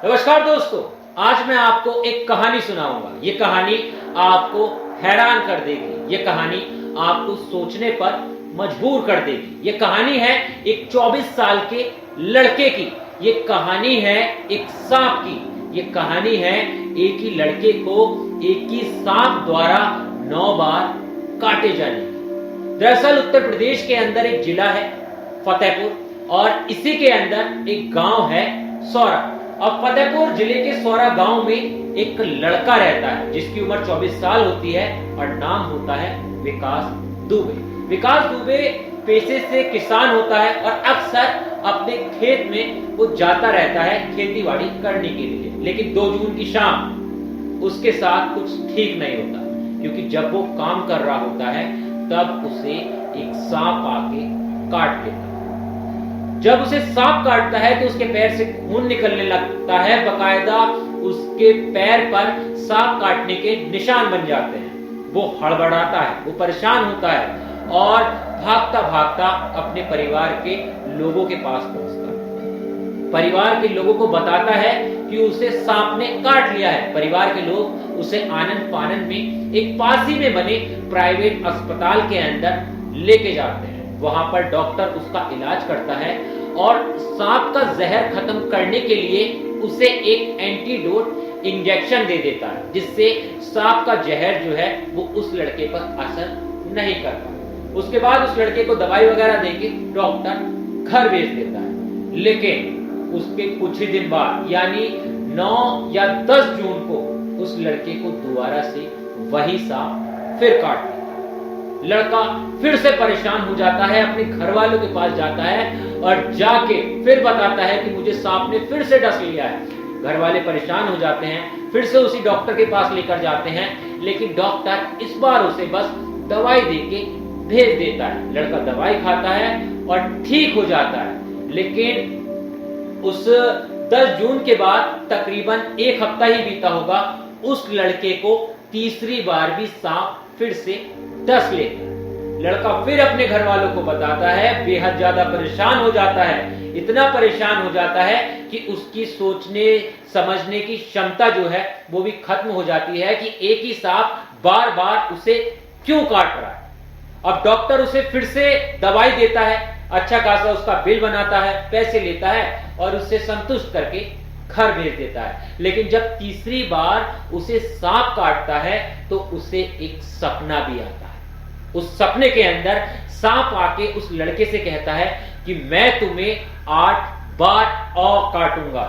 नमस्कार दोस्तों, आज मैं आपको एक कहानी सुनाऊंगा। ये कहानी आपको हैरान कर देगी। ये कहानी आपको सोचने पर मजबूर कर देगी। ये कहानी है एक 24 साल के लड़के की। ये कहानी है एक सांप की। ये कहानी है एक ही लड़के को एक ही सांप द्वारा 9 बार काटे जाने की। दरअसल उत्तर प्रदेश के अंदर एक जिला है फतेहपुर, और इसी के अंदर एक गांव है सौरा। और फतेहपुर जिले के सौरा गांव में एक लड़का रहता है जिसकी उम्र 24 साल होती है और नाम होता है विकास दुबे। विकास दुबे पेशे से किसान होता है और अक्सर अपने खेत में वो जाता रहता है खेतीबाड़ी करने के लिए। लेकिन 2 जून की शाम उसके साथ कुछ ठीक नहीं होता, क्योंकि जब वो काम कर रहा होता है तब उसे एक सांप आके काट लेता है। जब उसे सांप काटता है तो उसके पैर से खून निकलने लगता है। बकायदा उसके पैर पर सांप काटने के निशान बन जाते हैं। वो हड़बड़ाता है, वो परेशान होता है और भागता भागता अपने परिवार के लोगों के पास पहुंचता है। परिवार के लोगों को बताता है कि उसे सांप ने काट लिया है। परिवार के लोग उसे आनंद फानंद में एक पास ही में बने प्राइवेट अस्पताल के अंदर लेके जाते हैं। वहां पर डॉक्टर उसका इलाज करता है और सांप का जहर खत्म करने के लिए उसे एक एंटीडोट इंजेक्शन दे देता है, जिससे सांप का जहर जो है वो उस लड़के पर असर नहीं करता। उसके बाद उस लड़के को दवाई वगैरह देके डॉक्टर घर भेज देता है। लेकिन उसके कुछ ही दिन बाद यानी 9 या 10 जून को उस लड़के को दोबारा से वही सांप फिर काट लेता है। लड़का फिर से परेशान हो जाता है, अपने घर वालों के पास जाता है और जाके फिर बताता है कि मुझे सांप ने फिर से डस लिया है। घर वाले परेशान हो जाते हैं, फिर से उसी डॉक्टर के पास लेकर जाते हैं, लेकिन डॉक्टर इस बार उसे बस दवाई देके भेज देता है। लड़का दवाई खाता है और ठीक हो जाता है। लेकिन उस 10 जून के बाद तकरीबन 1 हफ्ता ही बीता होगा, उस लड़के को तीसरी बार भी सांप फिर से डस लेता है। लड़का फिर अपने घर वालों को बताता है, बेहद ज्यादा परेशान हो जाता है। इतना परेशान हो जाता है कि उसकी सोचने समझने की क्षमता जो है वो भी खत्म हो जाती है कि एक ही सांप बार बार उसे क्यों काट रहा है। अब डॉक्टर उसे फिर से दवाई देता है, अच्छा खासा उसका बिल बनाता है, पैसे लेता है और उससे संतुष्ट करके घर भेज देता है। लेकिन जब तीसरी बार उसे सांप काटता है तो उसे एक सपना भी आता है। उस सपने के अंदर सांप आके उस लड़के से कहता है कि मैं तुम्हें 8 बार और काटूंगा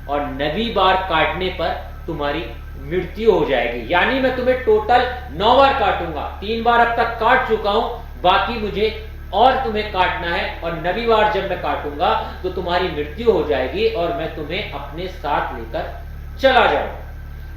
और 9वीं बार काटने पर तुम्हारी मृत्यु हो जाएगी। यानी मैं तुम्हें टोटल 9 बार काटूंगा। 3 बार अब तक काट चुका हूं, बाकी मुझे और तुम्हें काटना है और 9वीं बार जब मैं काटूंगा तो तुम्हारी मृत्यु हो जाएगी और मैं तुम्हें अपने साथ लेकर चला जाऊंगा।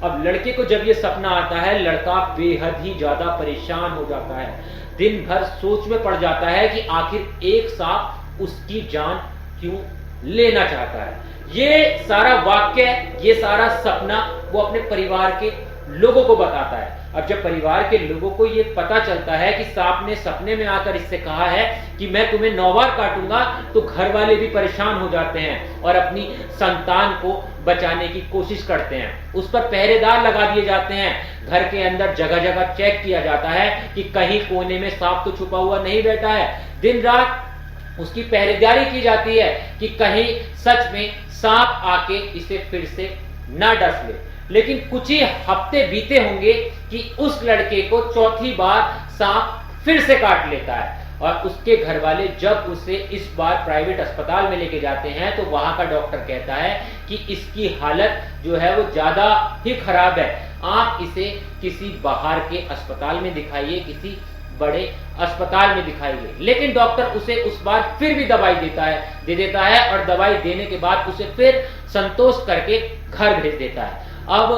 अब लड़के को जब ये सपना आता है, लड़का बेहद ही ज्यादा परेशान हो जाता है। दिन भर सोच में पड़ जाता है कि आखिर एक सांप उसकी जान क्यों लेना चाहता है। ये सारा वाक्य, ये सारा सपना वो अपने परिवार के लोगों को बताता है। अब जब परिवार के लोगों को ये पता चलता है कि सांप ने सपने में आकर इससे कहा है कि मैं तुम्हें 9 बार काटूंगा, तो घर वाले भी परेशान हो जाते हैं और अपनी संतान को बचाने की कोशिश करते हैं। उस पर पहरेदार लगा दिए जाते हैं। घर के अंदर जगह जगह चेक किया जाता है कि कहीं कोने में सांप तो छुपा हुआ नहीं बैठा है। दिन रात उसकी पहरेदारी की जाती है कि कहीं सच में सांप आके इसे फिर से न डस ले। लेकिन कुछ ही हफ्ते बीते होंगे कि उस लड़के को 4थी बार सांप फिर से काट लेता है और उसके घर वाले जब उसे इस बार प्राइवेट अस्पताल में लेके जाते हैं तो वहां का डॉक्टर कहता है कि इसकी हालत जो है वो ज्यादा ही खराब है, आप इसे किसी बाहर के अस्पताल में दिखाइए, किसी बड़े अस्पताल में दिखाइए। लेकिन डॉक्टर उसे उस बार फिर भी दवाई दे देता है और दवाई देने के बाद उसे फिर संतोष करके घर भेज देता है। अब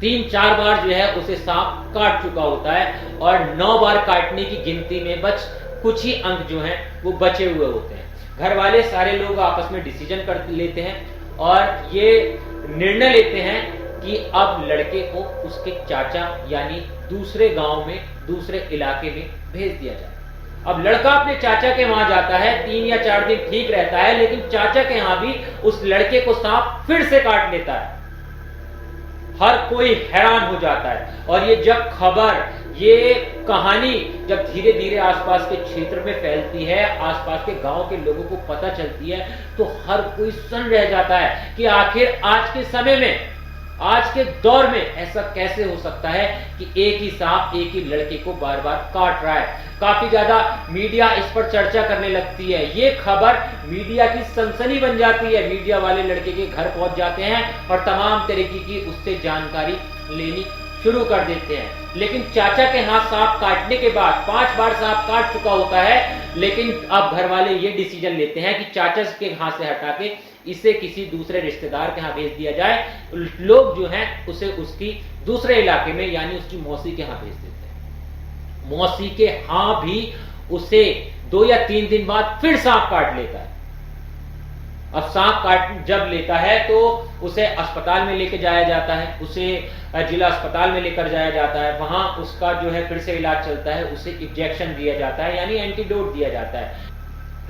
3-4 बार जो है उसे सांप काट चुका होता है और 9 बार काटने की गिनती में बच कुछ ही अंक जो हैं वो बचे हुए होते हैं। घर वाले सारे लोग आपस में डिसीजन कर लेते हैं और ये निर्णय लेते हैं कि अब लड़के को उसके चाचा यानी दूसरे गांव में, दूसरे इलाके में भेज दिया जाए। अब लड़का अपने चाचा के वहां जाता है, 3 या 4 दिन ठीक रहता है, लेकिन चाचा के यहां भी उस लड़के को सांप फिर से काट लेता है। हर कोई हैरान हो जाता है। और ये जब खबर, ये कहानी जब धीरे धीरे आसपास के क्षेत्र में फैलती है, आसपास के गांव के लोगों को पता चलती है, तो हर कोई सन्न रह जाता है कि आखिर आज के समय में, आज के दौर में ऐसा कैसे हो सकता है कि एक ही सांप एक ही लड़के को बार बार काट रहा है। काफी ज्यादा मीडिया इस पर चर्चा करने लगती है। ये खबर मीडिया की सनसनी बन जाती है। मीडिया वाले लड़के के घर पहुंच जाते हैं और तमाम तरीके की उससे जानकारी लेनी शुरू कर देते हैं। लेकिन चाचा के हाथ सांप काटने के बाद 5 बार सांप काट चुका होता है, लेकिन अब घर वाले ये डिसीजन लेते हैं कि चाचा के हाथ से हटा के इसे किसी दूसरे रिश्तेदार के यहाँ भेज दिया जाए। लोग जो हैं उसे उसकी दूसरे इलाके में, यानी उसकी मौसी के यहाँ भेज देते हैं। मौसी के यहाँ भी उसे 2 या 3 दिन बाद फिर सांप काट लेता है। अब सांप काट जब लेता है तो उसे अस्पताल में लेके जाया जाता है, उसे जिला अस्पताल में लेकर जाया जाता है। वहां उसका जो है फिर से इलाज चलता है, उसे इंजेक्शन दिया जाता है, यानी एंटीडोट दिया जाता है।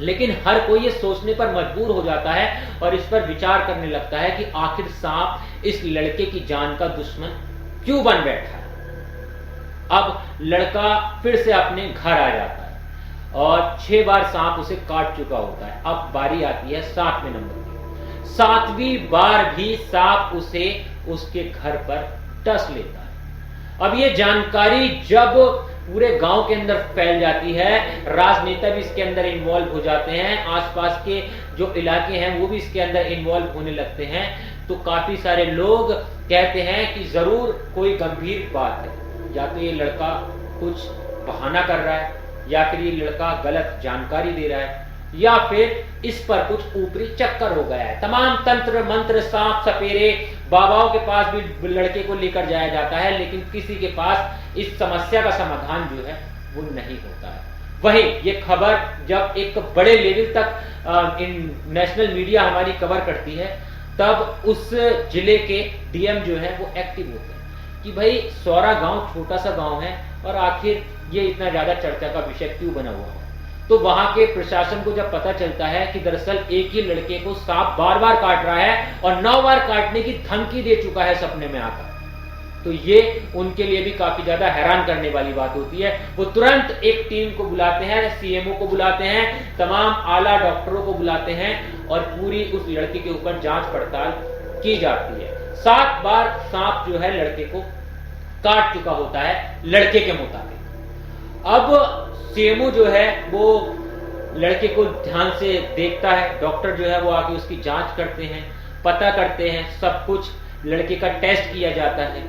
लेकिन हर कोई ये सोचने पर मजबूर हो जाता है और इस पर विचार करने लगता है कि आखिर सांप इस लड़के की जान का दुश्मन क्यों बन बैठा है। अब लड़का फिर से अपने घर आ जाता है और 6 बार सांप उसे काट चुका होता है। अब बारी आती है 7वें नंबर की। 7वीं बार भी सांप उसे उसके घर पर डस लेता है। अब ये जानकारी जब पूरे गांव के अंदर फैल जाती है, राजनेता भी इसके अंदर इन्वॉल्व हो जाते हैं, आसपास के जो इलाके हैं वो भी इसके अंदर इन्वॉल्व होने लगते हैं, तो काफी सारे लोग कहते हैं कि जरूर कोई गंभीर बात है। या तो ये लड़का कुछ बहाना कर रहा है, या फिर ये लड़का गलत जानकारी दे रहा है, या फिर इस पर कुछ ऊपरी चक्कर हो गया है। तमाम तंत्र मंत्र, सांप सपेरे, बाबाओं के पास भी लड़के को लेकर जाया जाता है, लेकिन किसी के पास इस समस्या का समाधान जो है वो नहीं होता है। वहीं ये खबर जब एक बड़े लेवल तक नेशनल मीडिया हमारी कवर करती है, तब उस जिले के डीएम जो है वो एक्टिव होते हैं कि भाई सौरा गांव छोटा सा गांव है और आखिर ये इतना ज्यादा चर्चा का विषय क्यों बना हुआ है। तो वहां के प्रशासन को जब पता चलता है कि दरअसल एक ही लड़के को सांप बार बार काट रहा है और 9 बार काटने की धमकी दे चुका है सपने में आकर, तो ये उनके लिए भी काफी ज्यादा हैरान करने वाली बात होती है। वो तुरंत एक टीम को बुलाते हैं, सीएमओ को बुलाते हैं, तमाम आला डॉक्टरों को बुलाते हैं और पूरी उस लड़के के ऊपर जांच पड़ताल की जाती है। 7 बार सांप जो है लड़के को काट चुका होता है लड़के के मुताबिक। अब सीएमओ जो है वो लड़के को ध्यान से देखता है, डॉक्टर जो है वो आके उसकी जांच करते हैं, पता करते हैं, सब कुछ लड़के का टेस्ट किया जाता है।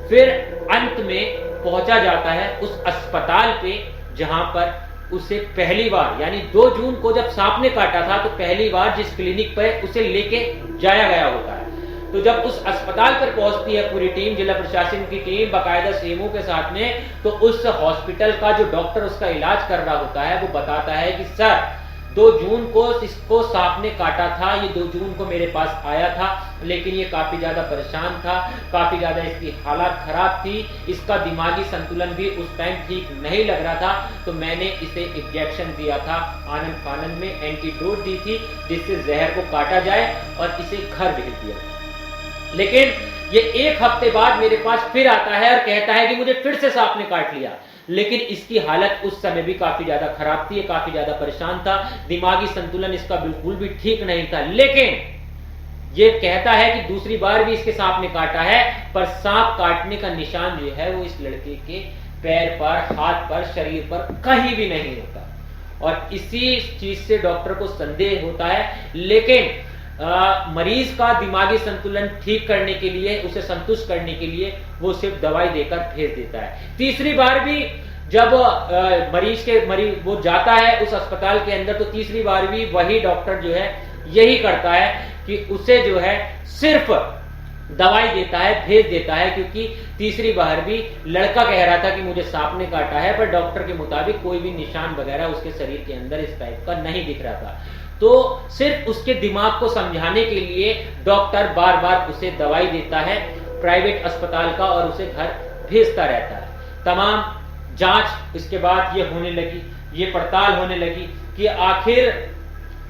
फिर अंत में पहुंचा जाता है उस अस्पताल पे जहां पर उसे पहली बार, यानी 2 जून को जब सांप ने काटा था, तो पहली बार जिस क्लिनिक पर उसे लेके जाया गया होता है। तो जब उस अस्पताल पर पहुंचती है पूरी टीम, जिला प्रशासन की टीम बाकायदा सीएमओ के साथ में, तो उस हॉस्पिटल का जो डॉक्टर उसका इलाज कर रहा होता है वो बताता है कि सर 2 जून को इसको सांप ने काटा था, ये 2 जून को मेरे पास आया था, लेकिन ये काफी ज्यादा परेशान था, काफी ज्यादा इसकी हालत खराब थी, इसका दिमागी संतुलन भी उस टाइम ठीक नहीं लग रहा था, तो मैंने इसे इंजेक्शन दिया था, आनंद फानंद में एंटीडोट दी थी जिससे जहर को काटा जाए और इसे घर भेज दिया। लेकिन ये 1 हफ्ते बाद मेरे पास फिर आता है और कहता है कि मुझे फिर से सांप ने काट लिया, लेकिन इसकी हालत उस समय भी काफी ज्यादा खराब थी, काफी ज्यादा परेशान था, दिमागी संतुलन इसका बिल्कुल भी ठीक नहीं था। लेकिन ये कहता है कि दूसरी बार भी इसके सांप ने काटा है, पर सांप काटने का निशान जो है वो इस लड़के के पैर पर, हाथ पर, शरीर पर कहीं भी नहीं होता। और इसी चीज से डॉक्टर को संदेह होता है, लेकिन मरीज का दिमागी संतुलन ठीक करने के लिए, उसे संतुष्ट करने के लिए वो सिर्फ दवाई देकर भेज देता है। तीसरी बार भी जब मरीज वो जाता है उस अस्पताल के अंदर, तो तीसरी बार भी वही डॉक्टर जो है यही करता है कि उसे जो है सिर्फ दवाई देता है, भेज देता है, क्योंकि तीसरी बार भी लड़का कह रहा था कि मुझे सांप ने काटा है, पर डॉक्टर के मुताबिक कोई भी निशान वगैरह उसके शरीर के अंदर इस टाइप का नहीं दिख रहा था। तो सिर्फ उसके दिमाग को समझाने के लिए डॉक्टर बार बार उसे दवाई देता है प्राइवेट अस्पताल का और उसे घर भेजता रहता है। तमाम जांच इसके बाद ये होने लगी, ये पड़ताल होने लगी कि आखिर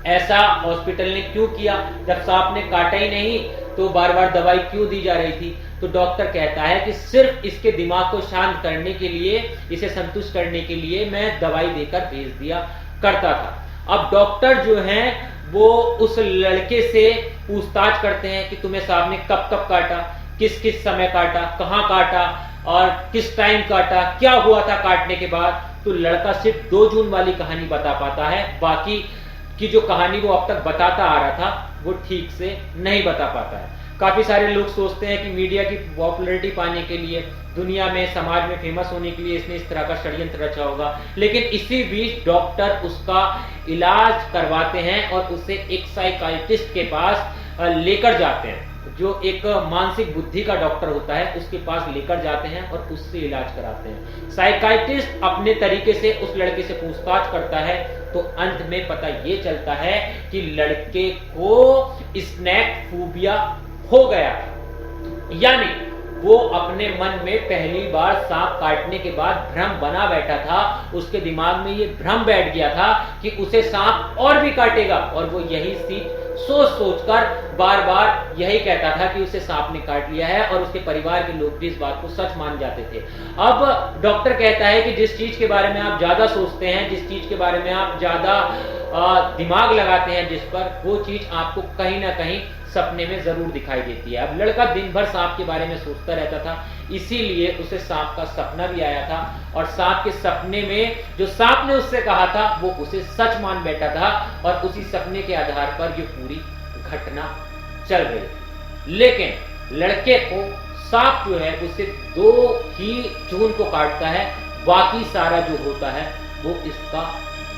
ऐसा हॉस्पिटल ने क्यों किया, जब सांप ने काटा ही नहीं तो बार बार दवाई क्यों दी जा रही थी। तो डॉक्टर कहता है कि सिर्फ इसके दिमाग को शांत करने के लिए, इसे संतुष्ट करने के लिए मैं दवाई देकर भेज दिया करता था। अब डॉक्टर जो हैं वो उस लड़के से पूछताछ करते हैं कि तुम्हें सांप ने कब कब काटा, किस किस समय काटा, कहां काटा और किस टाइम काटा, क्या हुआ था काटने के बाद। तो लड़का सिर्फ 2 जून वाली कहानी बता पाता है, बाकी की जो कहानी वो अब तक बताता आ रहा था वो ठीक से नहीं बता पाता है। काफी सारे लोग सोचते हैं कि मीडिया की पॉपुलैरिटी पाने के लिए, दुनिया में, समाज में फेमस होने के लिए इसने इस तरह का षड्यंत्र रचा होगा, लेकिन इसी बीच डॉक्टर उसका इलाज करवाते हैं और उसे एक साइकाइट्रिस्ट के पास लेकर जाते हैं, जो एक मानसिक बुद्धि का डॉक्टर होता है उसके पास लेकर जाते हैं और उससे इलाज कराते हैं। साइकाइट्रिस्ट अपने तरीके से उस लड़के से पूछताछ करता है तो अंत में पता ये चलता है कि लड़के को स्नैक फोबिया हो गया, यानी वो अपने मन में पहली बार सांप काटने के बाद भ्रम बना बैठा था, उसके दिमाग में ये भ्रम बैठ गया था कि उसे सांप और भी काटेगा, और वो यही सोच सोचकर बार बार यही कहता था कि उसे सांप ने काट लिया है, और उसके परिवार के लोग भी इस बात को सच मान जाते थे। अब डॉक्टर कहता है कि जिस चीज के बारे में आप ज्यादा सोचते हैं, जिस चीज के बारे में आप ज्यादा दिमाग लगाते हैं जिस पर, वो चीज आपको कहीं ना कहीं सपने में जरूर दिखाई देती है। अब लड़का दिन भर सांप के बारे में सोचता रहता था, इसीलिए उसे सांप का सपना भी आया था, और सांप के सपने में जो सांप ने उससे कहा था वो उसे सच मान बैठा था, और उसी सपने के आधार पर ये पूरी घटना चल रही। लेकिन लड़के को सांप जो है उसे 2 ही जून को काटता है, बाकी सारा जो होता है वो इसका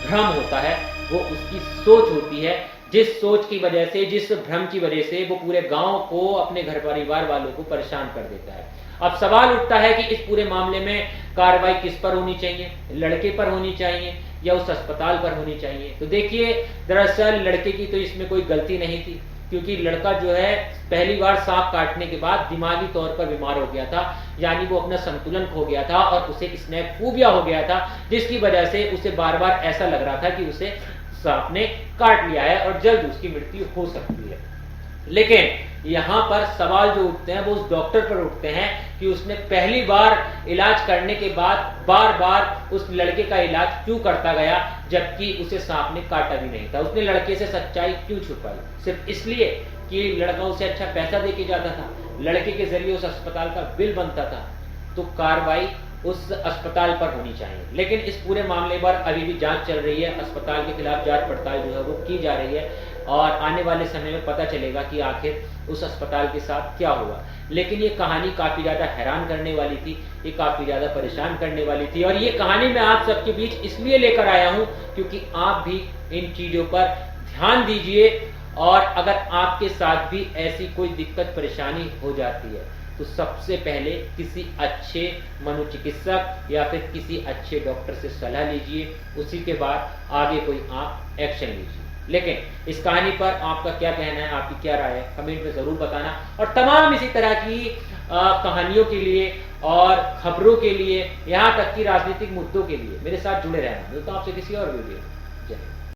भ्रम होता है, वो उसकी सोच होती है, जिस सोच की वजह से, जिस भ्रम की वजह से वो पूरे गांव को, अपने घर परिवार वालों को परेशान कर देता है। अब सवाल उठता है कि इस पूरे मामले में कार्रवाई किस पर होनी चाहिए, लड़के पर होनी चाहिए या उस अस्पताल पर होनी चाहिए। तो देखिए, दरअसल लड़के की तो इसमें कोई गलती नहीं थी, क्योंकि लड़का जो है पहली बार सांप काटने के बाद दिमागी तौर पर बीमार हो गया था, यानी वो अपना संतुलन खो गया था और उसे स्नैक फोबिया हो गया था, जिसकी वजह से उसे बार बार ऐसा लग रहा था कि उसे सांप ने काट लिया है और जल्द उसकी मृत्यु हो सकती है। लेकिन यहां पर सवाल जो उठते हैं वो उस डॉक्टर पर उठते हैं कि उसने पहली बार इलाज करने के बाद बार बार उस लड़के का इलाज क्यों करता गया, जबकि उसे सांप ने काटा भी नहीं था। उसने लड़के से सच्चाई क्यों छुपाई, सिर्फ इसलिए कि लड़का उसे अच्छा पैसा देके जाता था, लड़के के जरिए उस अस्पताल का बिल बनता था। तो कार्रवाई उस अस्पताल पर होनी चाहिए, लेकिन इस पूरे मामले पर अभी भी जांच चल रही है, अस्पताल के खिलाफ जांच पड़ताल जो है वो की जा रही है, और आने वाले समय में पता चलेगा कि आखिर उस अस्पताल के साथ क्या हुआ। लेकिन ये कहानी काफी ज्यादा हैरान करने वाली थी, ये काफी ज्यादा परेशान करने वाली थी, और ये कहानी मैं आप सबके बीच इसलिए लेकर आया हूं क्योंकि आप भी इन चीजों पर ध्यान दीजिए, और अगर आपके साथ भी ऐसी कोई दिक्कत परेशानी हो जाती है तो सबसे पहले किसी अच्छे मनोचिकित्सक या फिर किसी अच्छे डॉक्टर से सलाह लीजिए, उसी के बाद आगे कोई आप एक्शन लीजिए। लेकिन इस कहानी पर आपका क्या कहना है, आपकी क्या राय है, कमेंट में जरूर बताना, और तमाम इसी तरह की कहानियों के लिए और खबरों के लिए, यहाँ तक कि राजनीतिक मुद्दों के लिए मेरे साथ जुड़े रहना। मिलता हूं आपसे किसी और वीडियो। जय हिंद।